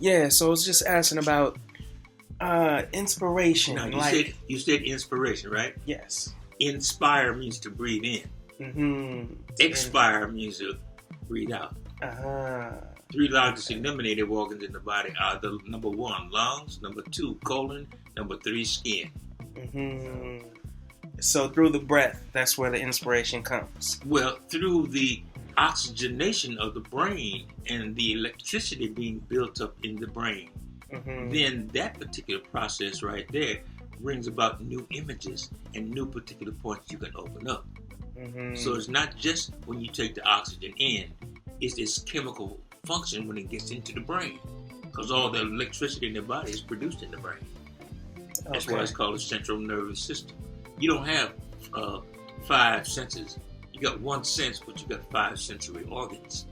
Yeah, so I was just asking about inspiration. Now, you said inspiration, right? Yes. Inspire means to breathe in. Mm-hmm. Expire means to breathe out. Uh-huh. Three largest eliminated organs in the body are the number 1, lungs, number 2, colon, number 3, skin. Mm-hmm. So through the breath, that's where the inspiration comes. Well, through the oxygenation of the brain and the electricity being built up in the brain, then that particular process right there brings about new images and new particular points you can open up. So it's not just when you take the oxygen in, it's this chemical function when it gets into the brain, because all the electricity in the body is produced in the brain. That's why it's called the central nervous system. You don't have 5 senses. You got 1 sense, but you got 5 sensory organs.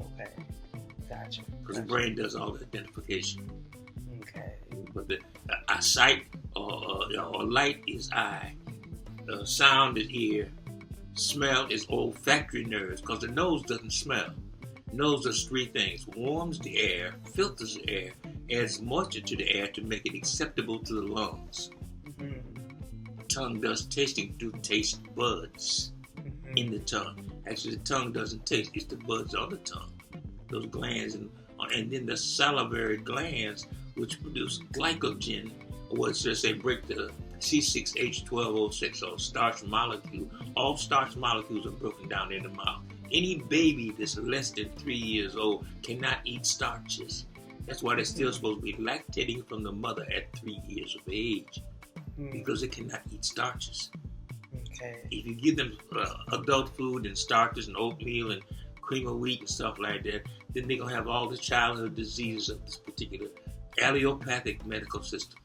Okay, gotcha. Because the brain does all the identification. Okay. But the sight or light is eye, sound is ear, smell is olfactory nerves, because the nose doesn't smell. Nose does 3 things: warms the air, filters the air, adds moisture to the air to make it acceptable to the lungs. Tongue does tasting through taste buds in the tongue. Actually, the tongue doesn't taste; it's the buds on the tongue. Those glands, and then the salivary glands, which produce glycogen, or let's just say break the C6H12O6 or starch molecule. All starch molecules are broken down in the mouth. Any baby that's less than 3 years old cannot eat starches. That's why they're still supposed to be lactating from the mother at 3 years of age, because they cannot eat starches. Okay. If you give them adult food and starches and oatmeal and cream of wheat and stuff like that, then they're going to have all the childhood diseases of this particular allopathic medical system.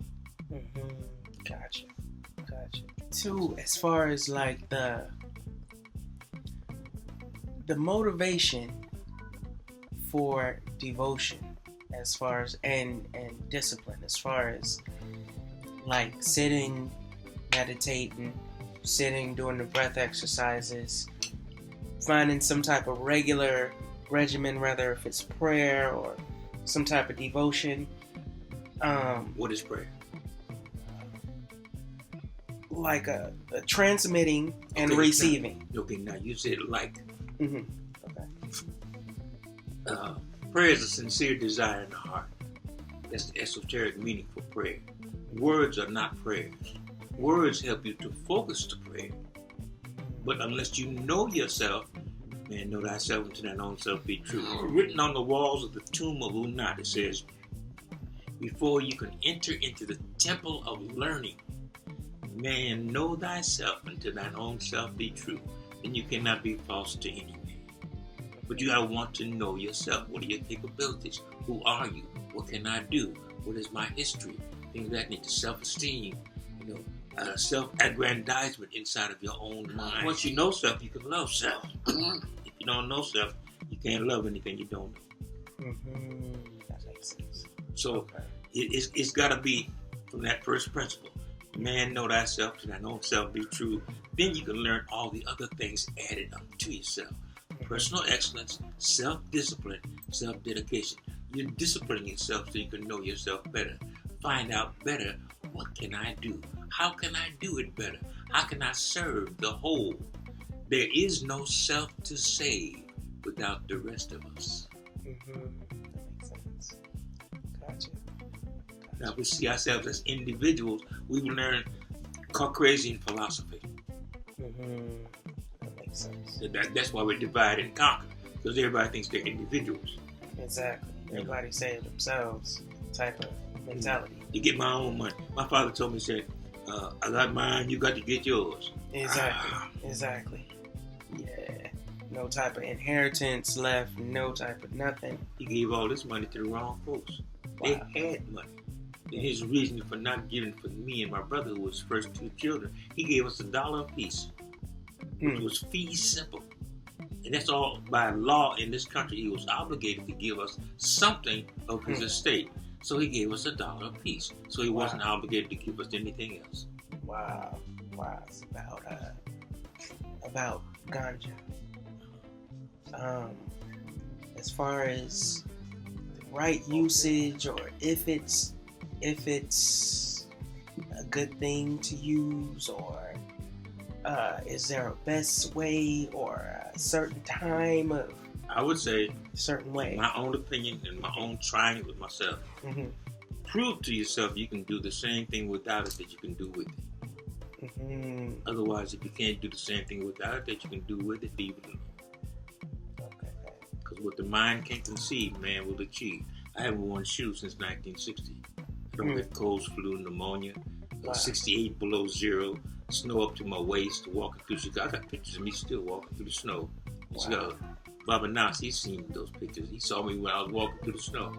Gotcha. Too, as far as like the motivation for devotion, as far as and discipline, as far as like sitting, meditating, doing the breath exercises, finding some type of regular regimen, whether if it's prayer or some type of devotion. What is prayer? Like a transmitting and receiving. Now you said like. Okay. Prayer is a sincere desire in the heart. That's the esoteric meaning for prayer. Words are not prayers. Words help you to focus to prayer. But unless you know yourself, man, know thyself unto thine own self be true. Written on the walls of the tomb of Unat, it says, before you can enter into the temple of learning, man, know thyself unto thine own self be true. And you cannot be false to any man. But you gotta want to know yourself. What are your capabilities? Who are you? What can I do? What is my history? Things that need to self-esteem, self-aggrandizement inside of your own mind. Once you know self, you can love self. If you don't know self, you can't love anything you don't know. That makes sense. So it's got to be from that first principle. Man, know thyself, to thine own self be true. Then you can learn all the other things added unto yourself. Personal excellence, self-discipline, self-dedication. You're disciplining yourself so you can know yourself better. Find out better, what can I do? How can I do it better? How can I serve the whole? There is no self to save without the rest of us. That makes sense. Gotcha. Now, we see ourselves as individuals. We learn Caucasian philosophy. That makes sense. That's why we're divide and conquer, because everybody thinks they're individuals. Exactly. Everybody say themselves type of mentality. You get my own money. My father told me, he said, I got mine, you got to get yours. Exactly. Yeah. No type of inheritance left, no type of nothing. He gave all this money to the wrong folks. Wow. They had money. And his reason for not giving for me and my brother, who was first 2 children, he gave us $1 a piece, which was fee simple. And that's all by law in this country. He was obligated to give us something of his estate. So he gave us $1 a piece. So he wasn't obligated to give us anything else. Wow. It's about ganja. As far as the right usage, or if it's a good thing to use, or is there a best way or a certain time of I would say, a certain way? in my own opinion and my own trying it with myself, prove to yourself you can do the same thing without it that you can do with it. Otherwise, if you can't do the same thing without it that you can do with it, leave it alone. Because what the mind can't conceive, man will achieve. I haven't worn shoes since 1960. I don't get colds, flu, pneumonia, 68 below zero, snow up to my waist, walking through Chicago. I got pictures of me still walking through the snow. Baba Nas, he's seen those pictures. He saw me when I was walking through the snow.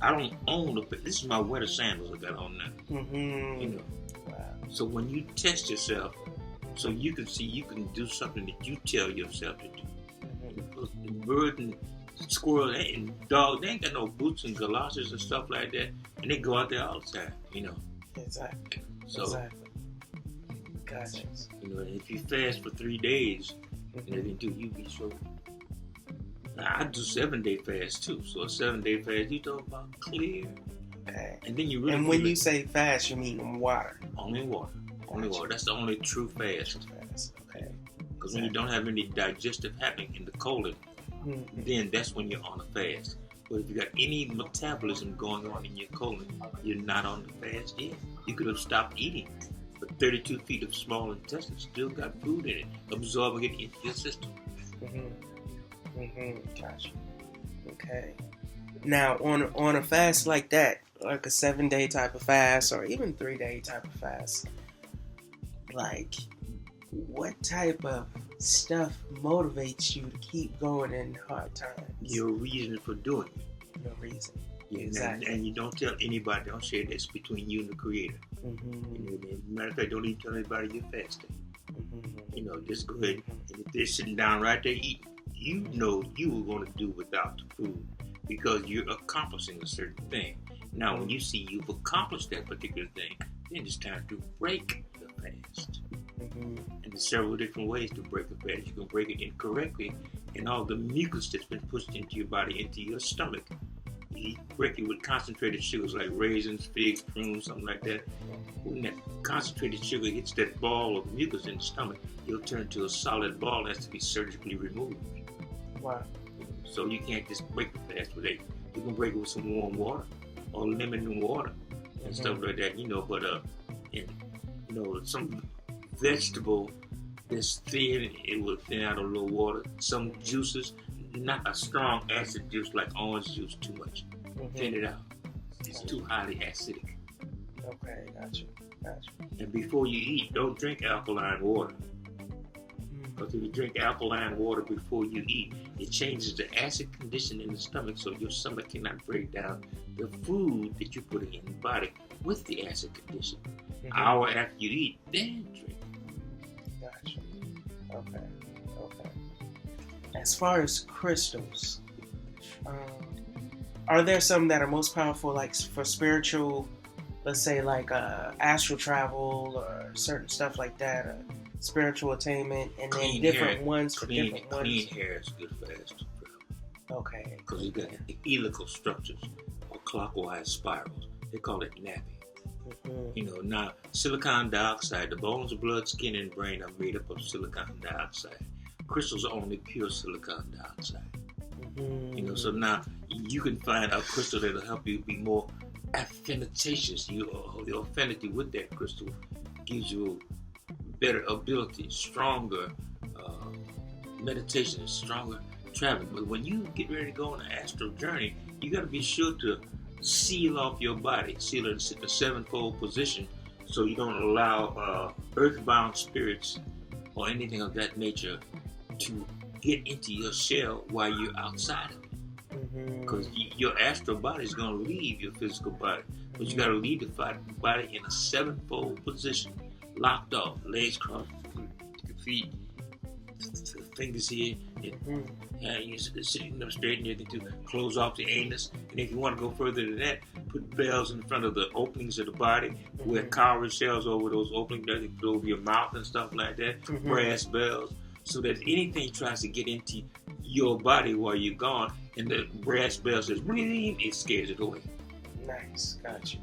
I don't own the. This is my winter sandals I got on now. You know. So when you test yourself, so you can see you can do something that you tell yourself to do. The bird and squirrel and dog, they ain't got no boots and galoshes and stuff like that, and they go out there all the time. You know. Exactly. So. Exactly. Gotcha. You know, if you fast for 3 days, and everything too, you be so. Now, I do 7-day fast too. So a 7-day fast, you talk about clear. Okay. And then you really. And when you say fast, you mean water. Only water. Only water. That's the only true fast. Okay. Because when you don't have any digestive happening in the colon, then that's when you're on a fast. But if you got any metabolism going on in your colon, you're not on the fast yet. You could have stopped eating. But 32 feet of small intestine still got food in it, absorbing it into your system. Gotcha. Okay. Now, on a fast like that, like a 7-day type of fast, or even 3-day type of fast, like, what type of stuff motivates you to keep going in hard times? Your reason for doing it. No reason. Yeah, Exactly. And you don't tell anybody. Don't share this between you and the Creator. You know, matter of fact, don't even tell anybody you're fasting. You know, just go ahead. And if they're sitting down right there eating, you know you were going to do without the food because you're accomplishing a certain thing. Now, when you see you've accomplished that particular thing, then it's time to break the fast. And there's several different ways to break a fast. You can break it incorrectly, and all the mucus that's been pushed into your body, into your stomach. You break it with concentrated sugars like raisins, figs, prunes, something like that. When that concentrated sugar hits that ball of mucus in the stomach, it'll turn to a solid ball that has to be surgically removed. Wow. So you can't just break the fast with it. You can break it with some warm water or lemon and water and stuff like that, you know. But some vegetable that's thin, it will thin out a little water. Some juices, not a strong acid juice like orange juice, too much. Thin it out. It's too highly acidic. Okay, gotcha. And before you eat, don't drink alkaline water. Because if you drink alkaline water before you eat, it changes the acid condition in the stomach, so your stomach cannot break down the food that you put in your body with the acid condition. Hour after you eat, then drink. Gotcha. Okay. As far as crystals, are there some that are most powerful, like for spiritual, let's say like astral travel or certain stuff like that, spiritual attainment, and then different ones for different ones? Clean hair is good for astral travel. Okay. Because you got helical structures or clockwise spirals. They call it napping. You know, now silicon dioxide, the bones, blood, skin, and brain are made up of silicon dioxide. Crystals are only pure silicon dioxide. You know, so now you can find a crystal that'll help you be more affinitatious. Your affinity with that crystal gives you better ability, stronger meditation, stronger traveling. But when you get ready to go on an astral journey, you got to be sure to seal off your body, seal it in a sevenfold position, so you don't allow earthbound spirits or anything of that nature to get into your shell while you're outside of it. Because your astral body is going to leave your physical body, but you got to leave the body in a sevenfold position, locked off, legs crossed, feet, fingers here, and you're sitting up straight and everything to close off the anus. And if you want to go further than that, put bells in front of the openings of the body, wear cowrie shells over those openings, that over your mouth and stuff like that, brass bells. so that anything tries to get into your body while you're gone, and the brass bell says, "Bling," it scares it away. Nice, got you.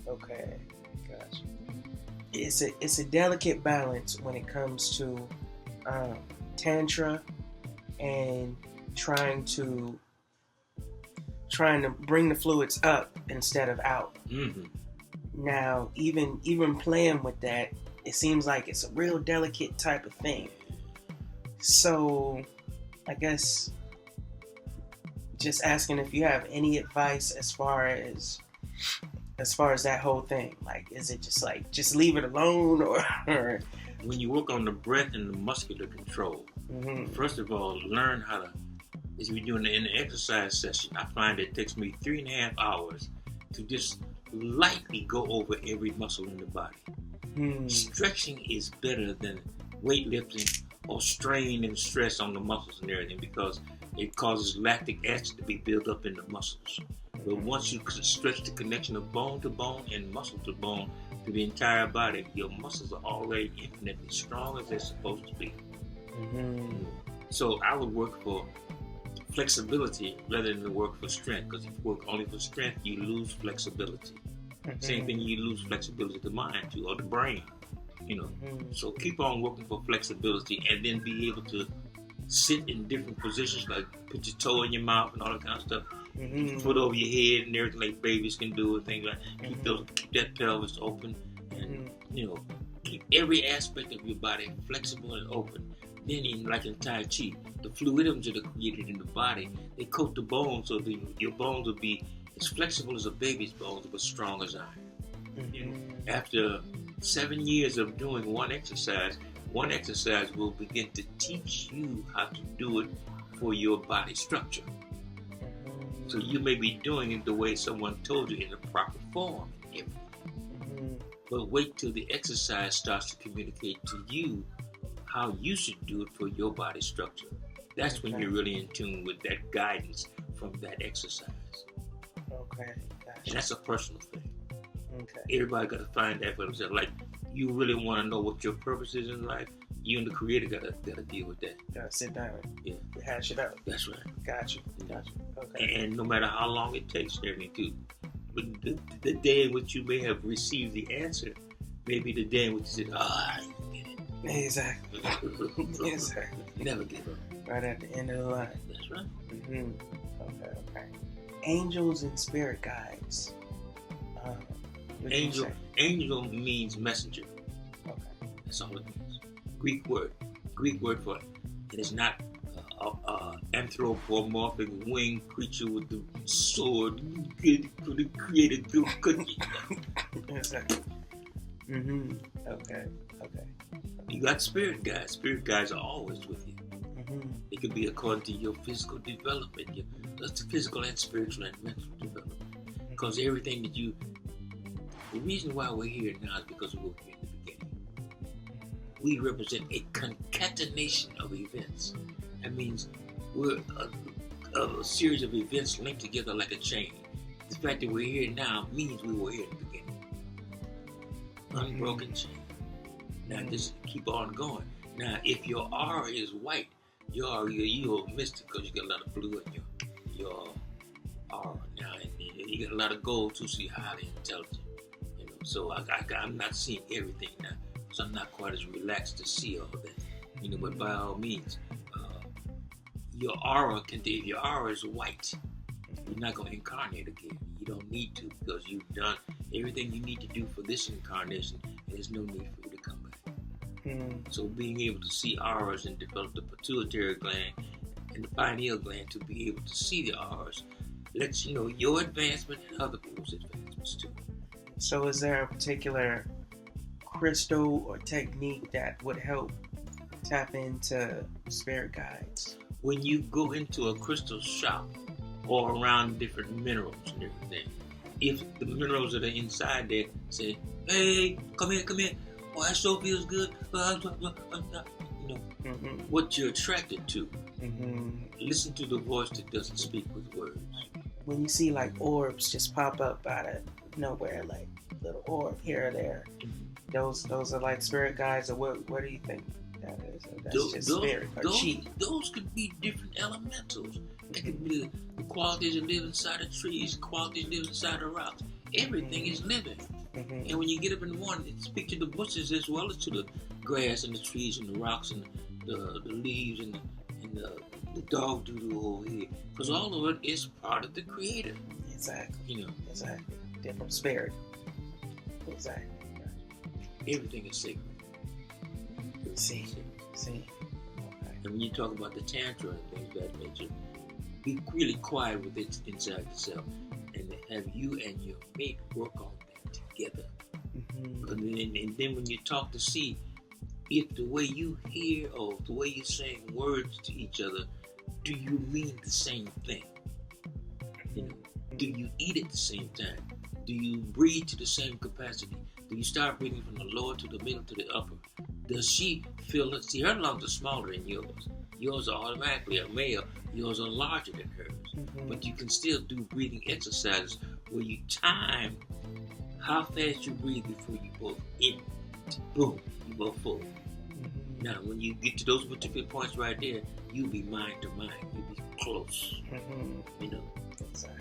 Okay, got you. It's a delicate balance when it comes to tantra and trying to bring the fluids up instead of out. Mm-hmm. Now, even playing with that, it seems like it's a real delicate type of thing. So, I guess just asking if you have any advice as far as that whole thing. Like, is it just leave it alone, or When you work on the breath and the muscular control, first of all, learn how to. As we're doing in the exercise session, I find it takes me 3.5 hours to just lightly go over every muscle in the body. Stretching is better than weightlifting or strain and stress on the muscles and everything, because it causes lactic acid to be built up in the muscles. But once you stretch the connection of bone to bone and muscle to bone to the entire body, your muscles are already infinitely strong as they're supposed to be. So I would work for flexibility rather than work for strength, because if you work only for strength, you lose flexibility. Same thing, you lose flexibility to the mind too, or the brain, So keep on working for flexibility, and then be able to sit in different positions, like put your toe in your mouth and all that kind of stuff, foot over your head and everything like babies can do, and things like keep that pelvis open, and keep every aspect of your body flexible and open. Then, like in Tai Chi, the fluidums that are created in the body, they coat the bones so your bones will be as flexible as a baby's bones, but strong as iron. After 7 years of doing one exercise will begin to teach you how to do it for your body structure. So you may be doing it the way someone told you, in the proper form and everything. But wait till the exercise starts to communicate to you how you should do it for your body structure. That's when you're really in tune with that guidance from that exercise. Okay, gotcha. And that's a personal thing. Okay. Everybody got to find that for themselves. Like, you really want to know what your purpose is in life, you and the Creator gotta deal with that. Gotta sit down. Yeah. Hash it out. That's right. Gotcha. Okay. And no matter how long it takes, everything too. But the day in which you may have received the answer, maybe the day in which you said, I get it. Exactly. Exactly. Never give up. Right at the end of the line. That's right. Okay. Angels and spirit guides. Angel means messenger. Okay. That's all it means. Greek word for it. It is not anthropomorphic winged creature with the sword created through cookie. Exactly. Okay. You got spirit guides. Spirit guides are always with you. It could be according to your physical development, that's the physical and spiritual and mental development. Because everything that the reason why we're here now is because we were here in the beginning. We represent a concatenation of events. That means we're a series of events linked together like a chain. The fact that we're here now means we were here in the beginning. Unbroken chain. Now just keep on going. Now, if your aura is white, you're a mystic, because you got a lot of blue in your aura now, and you got a lot of gold too, so you're highly intelligent. So I'm not seeing everything now, so I'm not quite as relaxed to see all that. But by all means, your aura if your aura is white, you're not going to incarnate again. You don't need to, because you've done everything you need to do for this incarnation, and there's no need for you to come back. So being able to see auras and develop the pituitary gland and the pineal gland to be able to see the auras lets you know your advancement and other people's advancements too. So is there a particular crystal or technique that would help tap into spirit guides? When you go into a crystal shop or around different minerals and everything, if the minerals that are inside there say, hey, come here, oh, that so feels good, what you're attracted to. Listen to the voice that doesn't speak with words. When you see like orbs just pop up out of nowhere, like little orb here or there, those are like spirit guides, or what do you think That's just spirit or chi. Those could be different elementals. They could be the qualities that live inside the trees, qualities that live inside the rocks. Everything is living. And when you get up in the morning, speak to the bushes as well as to the grass and the trees and the rocks and the leaves and the dog doodle over here. Because all of it is part of the Creator. Exactly. Exactly. Different spirit. Exactly. Everything is sacred. See. Okay. And when you talk about the Tantra and things of that nature, be really quiet with it inside yourself and have you and your mate work on that together. And then when you talk to see if the way you hear or the way you're saying words to each other, do you mean the same thing? Do you eat at the same time? Do you breathe to the same capacity? Do you start breathing from the lower to the middle to the upper? Does she feel it? See, her lungs are smaller than yours. Yours are automatically a male. Yours are larger than hers. But you can still do breathing exercises where you time how fast you breathe before you both in. Boom, you both full. Now, when you get to those particular points right there, you'll be mind to mind. You'll be close.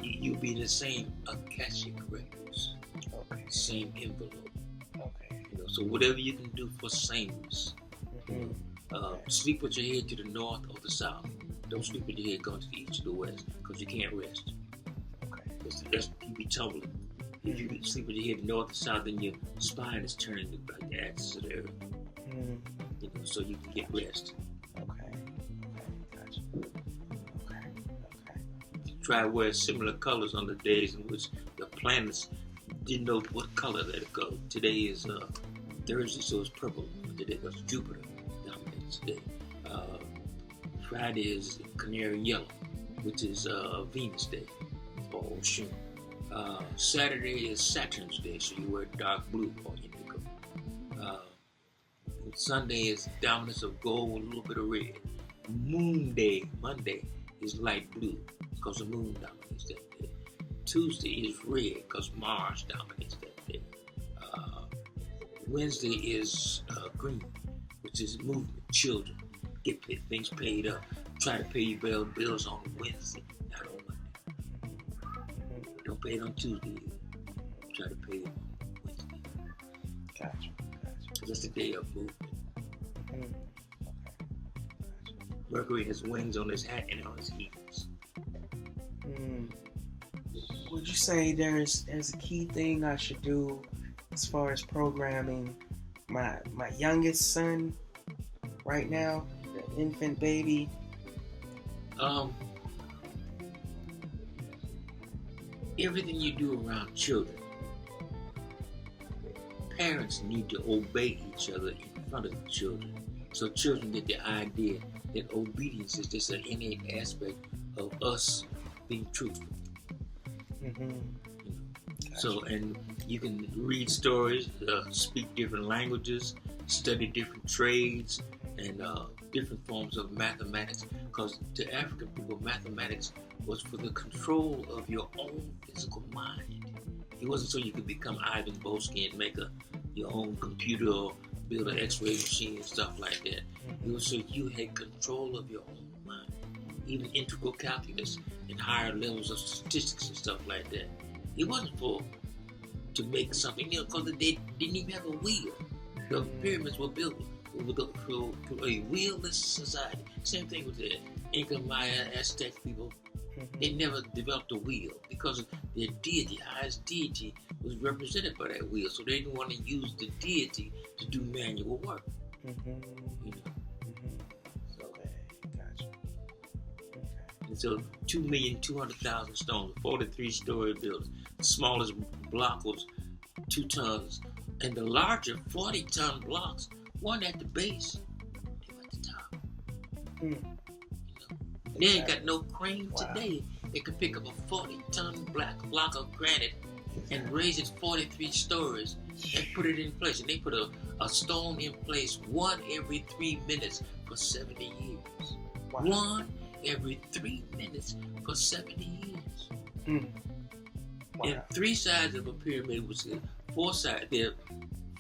You'll be in the same Akashic records. Same envelope. So whatever you can do for sameness. Sleep with your head to the north or the south. Don't sleep with your head going to the east or the west because you can't rest. You be tumbling. If you sleep with your head north or south, then your spine is turning like the axis of the earth. So you can get rest. Gotcha. Try to wear similar colors on the days in which the planets didn't know what color let it go. Today is Thursday, so it's purple. Today was Jupiter dominates today. Friday is canary yellow, which is Venus Day or Oshun. Saturday is Saturn's Day, so you wear dark blue or indigo. Sunday is dominance of gold with a little bit of red. Moon Day, Monday, is light blue because the moon dominates that day. Tuesday is red because Mars dominates that day. Wednesday is green, which is movement, children. Get things paid up. Try to pay your bills on Wednesday, not on Monday. Don't pay it on Tuesday either. Try to pay it on Wednesday. Gotcha. Because that's the day of movement. Mercury has wings on his hat and on his heels. Would you say there's a key thing I should do as far as programming my youngest son right now, the infant baby? Everything you do around children, parents need to obey each other in front of the children. So children get the idea that obedience is just an innate aspect of us being truthful. So, and you can read stories, speak different languages, study different trades, and different forms of mathematics. Because to African people, mathematics was for the control of your own physical mind. It wasn't so you could become Ivan Boesky and make your own computer or build an X-ray machine and stuff like that. It was so you had control of your own mind. Even integral calculus and higher levels of statistics and stuff like that. It wasn't to make something, because they didn't even have a wheel. The pyramids were built for a wheelless society. Same thing with the Inca, Maya, Aztec people. They never developed a wheel because their deity, highest deity, was represented by that wheel. So they didn't want to use the deity to do manual work. Gotcha. And so 2,200,000 stones, 43-story buildings. The smallest block was 2 tons. And the larger 40-ton blocks weren't at the base. They were at the top. They ain't got no crane today. They could pick up a 40-ton block of granite and raise it 43 stories and put it in place. And they put a stone in place 1 every 3 minutes for 70 years. 1 every 3 minutes for 70 years. And 3 sides of a pyramid was 4 sides. There are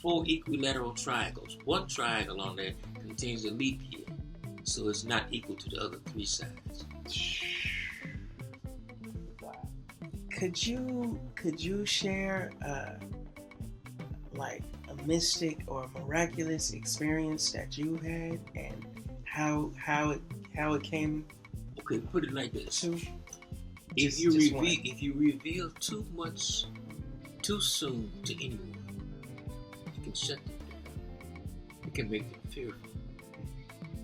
4 equilateral triangles. 1 triangle on there can contains a leap year, so it's not equal to the other 3 sides. Wow. Could you share like a mystic or miraculous experience that you had, and how it came? Okay, put it like this: to if just you reveal too much too soon to anyone, you can shut them down. You can make them fearful,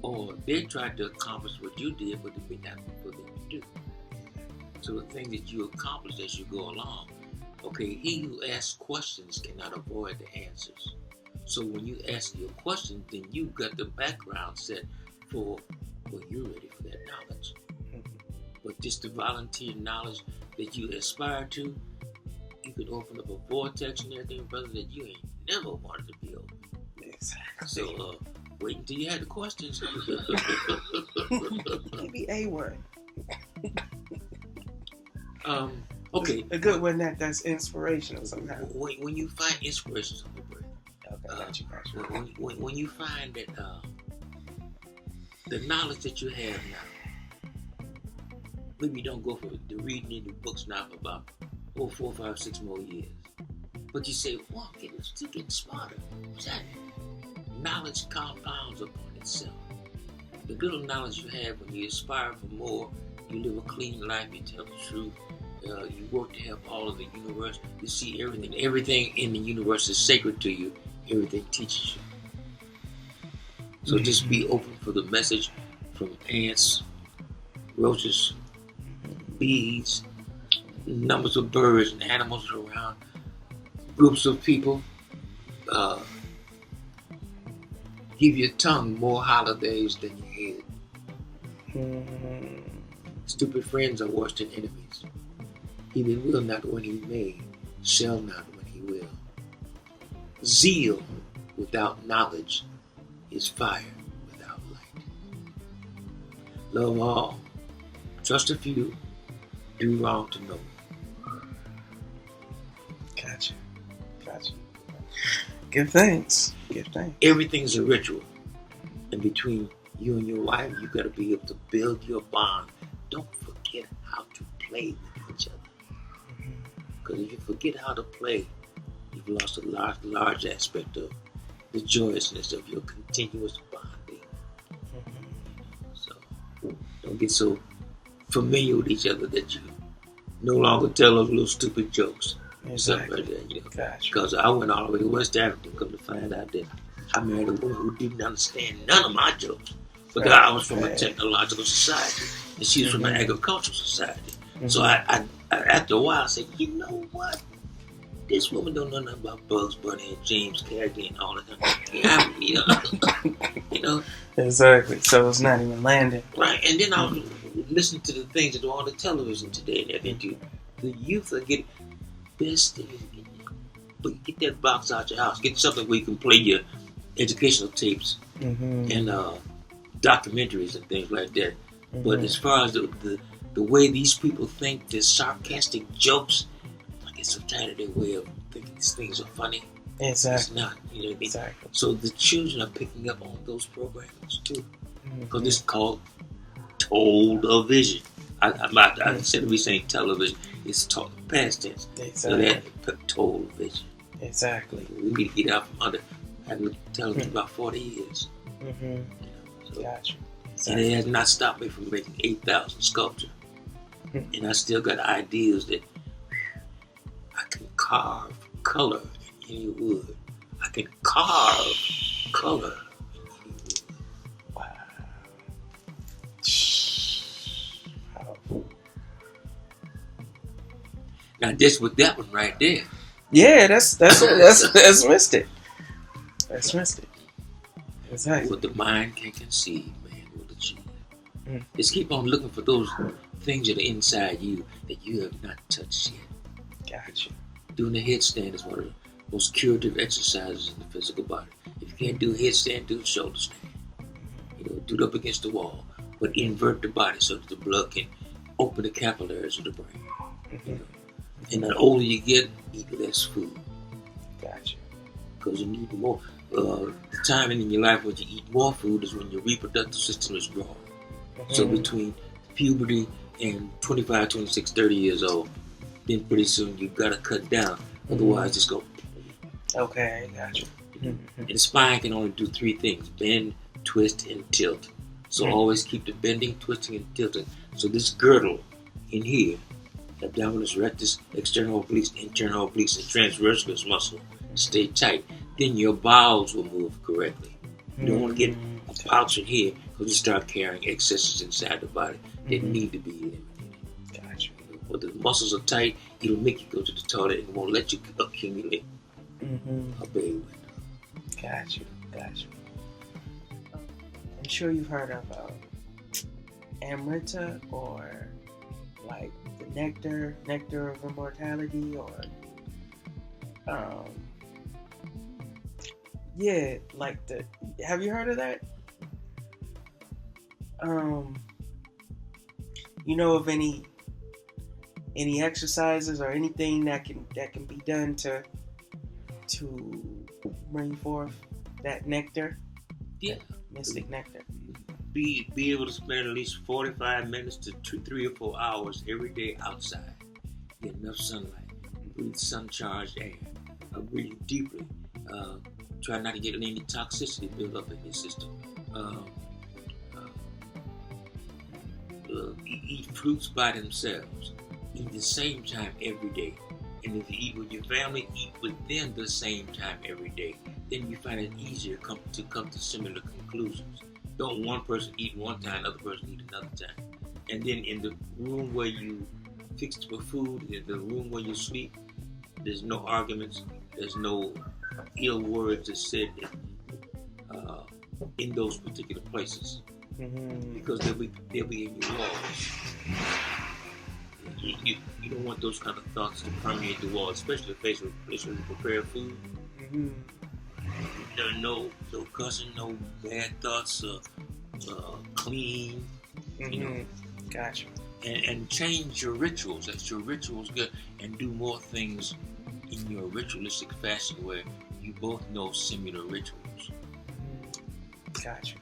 or they tried to accomplish what you did, but it may not be for them to do. So the thing that you accomplish as you go along, okay, he who asks questions cannot avoid the answers. So when you ask your question, then you've got the background set for, well, you're ready for that knowledge. But just the volunteer knowledge that you aspire to, you can open up a vortex and everything, brother, that you ain't never wanted to be open. Exactly. So wait until you had the questions. Maybe A1. Okay. A good one that's inspirational somehow. When you find inspiration, Okay, got you. When you find that the knowledge that you have now, maybe you don't go for the reading in the books now for about 4, 5, 6 more years. But you say, well, I'm still getting smarter. What's that? Knowledge compounds upon itself. The little knowledge you have when you aspire for more, you live a clean life, you tell the truth, you work to help all of the universe, you see everything in the universe is sacred to you, everything teaches you. So just be open for the message from ants, roaches, bees, numbers of birds and animals around, groups of people. Give your tongue more holidays than your head. Stupid friends are worse than enemies. He that will not when he may, shall not when he will. Zeal without knowledge is fire without light. Love all, trust a few, do wrong to no one. Gotcha. Give thanks. Everything's a ritual. And between you and your wife, you got to be able to build your bond. Don't forget how to play with each other. Because if you forget how to play, you've lost a large aspect of the joyousness of your continuous bonding. So don't get so familiar with each other that you no longer tell those little stupid jokes. Exactly. Like that, you know. Gotcha. Because I went all the way to West Africa, come to find out that I married a woman who didn't understand none of my jokes. Because I was from a technological society and she was from an agricultural society. So I after a while I said, you know what? This woman don't know nothing about Bugs Bunny and James Cagney and all that. You know. Exactly. So it's not even landing. Right. And then I was listening to the things that are on the television today and everything. The youth are getting best thing. But get that box out your house. Get something where you can play your educational tapes and documentaries and things like that. But as far as the way these people think, the sarcastic jokes, I get so tired of their way of thinking these things are funny. Exactly. It's not. You know what I mean? Exactly. So the children are picking up on those programs too. Because it's called television. I instead of me saying television, it's past tense. Exactly. So that television. Exactly. We need to get out from under. I've been telling you about 40 years. So, Gotcha. Exactly. And it has not stopped me from making 8,000 sculptures. And I still got ideas that I can carve color in any wood. I can carve color in any wood. Wow. Powerful. Now this with that one right there. Yeah, that's mystic. That's mystic. Exactly. What the mind can conceive, man will achieve. Just keep on looking for those things that are inside you that you have not touched yet. Gotcha. Doing a headstand is one of the most curative exercises in the physical body. If you can't do a headstand, do a shoulder stand. You know, do it up against the wall, but invert the body so that the blood can open the capillaries of the brain. You know? And the older you get, eat less food. Gotcha. Because you need more. the time in your life when you eat more food is when your reproductive system is growing. So between puberty and 25, 26, 30 years old, then pretty soon you've got to cut down. Otherwise, it's going. Okay, gotcha. And the spine can only do three things: bend, twist, and tilt. So always keep the bending, twisting, and tilting. So this girdle in here, abdominis rectus, external obliques, internal obliques, and transversalis muscle, stay tight. Then your bowels will move correctly. You don't want to get a pouch in here because you start carrying excesses inside the body that need to be eliminated. Gotcha. When the muscles are tight, it'll make you go to the toilet and won't let you accumulate a bed. Gotcha. I'm sure you've heard of Amrita, or like the nectar of immortality, or have you heard of that? You know of any exercises or anything that can be done to bring forth that nectar? Yeah. That mystic nectar. Be able to spend at least 45 minutes to 3 or 4 hours every day outside. Get enough sunlight. Breathe sun-charged air. Breathe deeply. Try not to get any toxicity built up in your system. Eat fruits by themselves. Eat the same time every day. And if you eat with your family, eat with them the same time every day. Then you find it easier to come to similar conclusions. Don't one person eat one time, other person eat another time. And then in the room where you fixed for food, in the room where you sleep, there's no arguments, there's no ill words that's said in those particular places. Because they'll be in your walls. You don't want those kind of thoughts to permeate the wall, especially the place where you prepare food. There are no cussing, no bad thoughts, clean, Gotcha. And change your rituals. That's your rituals good, and do more things in your ritualistic fashion where you both know similar rituals. Gotcha.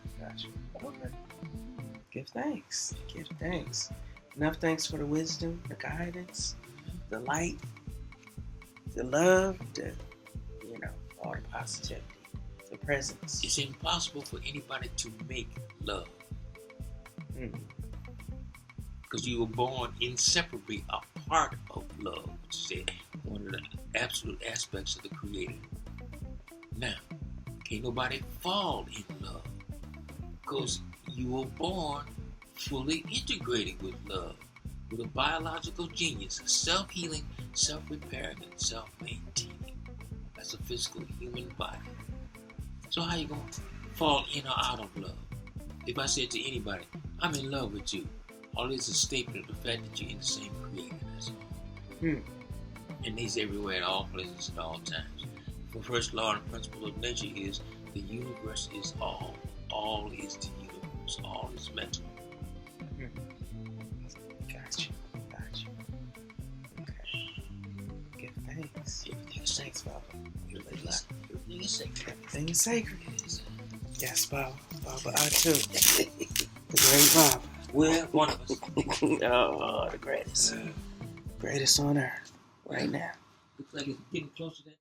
Okay. Give thanks. Enough thanks for the wisdom, the guidance, the light, the love, all the positivity, the presence. It's impossible for anybody to make love. Because you were born inseparably a part of love, which is one of the absolute aspects of the Creator. Now, can't nobody fall in love because you were born fully integrated with love, with a biological genius, self-healing, self-repairing, and self-maintaining. That's a physical human body. So how you gonna fall in or out of love? If I said to anybody, I'm in love with you, all this is a statement of the fact that you're in the same Creator. That's all. And He's everywhere at all places at all times. The first law and principle of nature is the universe is all. All is the universe. All is mental. Gotcha. Okay. Give thanks. Everything is sacred. Baba. Everything is sacred. Everything is sacred. Yes, Baba. Baba Atu. The great Baba. We're one of us. Oh, the greatest. Greatest on earth. Right now. Looks like it's getting closer to that.